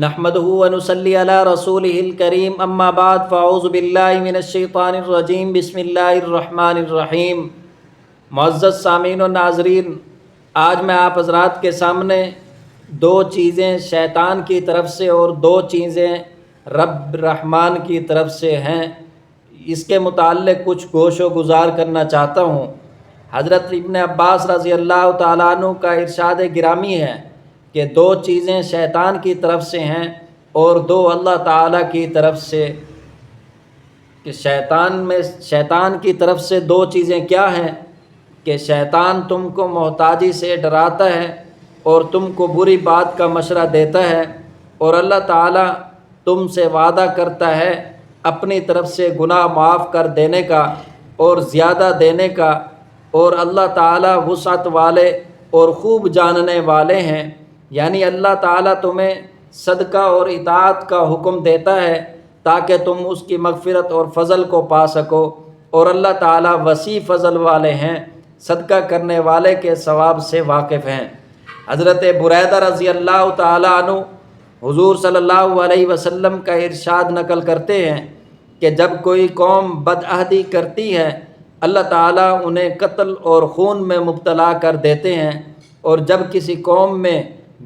نحمده ونصلي على رسوله الكريم اما بعد فاعوذ باللہ من الشیطان الرجیم بسم اللہ الرحمن الرحیم۔ معزز سامعین و ناظرین، آج میں آپ حضرات کے سامنے دو چیزیں شیطان کی طرف سے اور دو چیزیں رب رحمان کی طرف سے ہیں، اس کے متعلق کچھ گوش و گزار کرنا چاہتا ہوں۔ حضرت ابن عباس رضی اللہ تعالیٰ عنہ کا ارشاد گرامی ہے کہ دو چیزیں شیطان کی طرف سے ہیں اور دو اللہ تعالیٰ کی طرف سے، کہ شیطان کی طرف سے دو چیزیں کیا ہیں کہ شیطان تم کو محتاجی سے ڈراتا ہے اور تم کو بری بات کا مشورہ دیتا ہے، اور اللہ تعالیٰ تم سے وعدہ کرتا ہے اپنی طرف سے گناہ معاف کر دینے کا اور زیادہ دینے کا، اور اللہ تعالیٰ وسعت والے اور خوب جاننے والے ہیں۔ یعنی اللہ تعالیٰ تمہیں صدقہ اور اطاعت کا حکم دیتا ہے تاکہ تم اس کی مغفرت اور فضل کو پا سکو، اور اللہ تعالیٰ وسیع فضل والے ہیں، صدقہ کرنے والے کے ثواب سے واقف ہیں۔ حضرت بریدہ رضی اللہ تعالیٰ عنہ حضور صلی اللہ علیہ وسلم کا ارشاد نقل کرتے ہیں کہ جب کوئی قوم بدعہدی کرتی ہے اللہ تعالیٰ انہیں قتل اور خون میں مبتلا کر دیتے ہیں، اور جب کسی قوم میں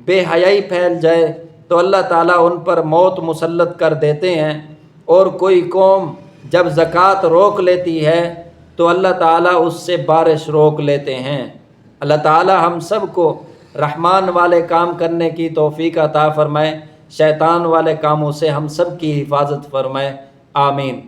بے حیائی پھیل جائے تو اللہ تعالیٰ ان پر موت مسلط کر دیتے ہیں، اور کوئی قوم جب زکوٰۃ روک لیتی ہے تو اللہ تعالیٰ اس سے بارش روک لیتے ہیں۔ اللہ تعالیٰ ہم سب کو رحمان والے کام کرنے کی توفیق عطا فرمائے، شیطان والے کاموں سے ہم سب کی حفاظت فرمائے، آمین۔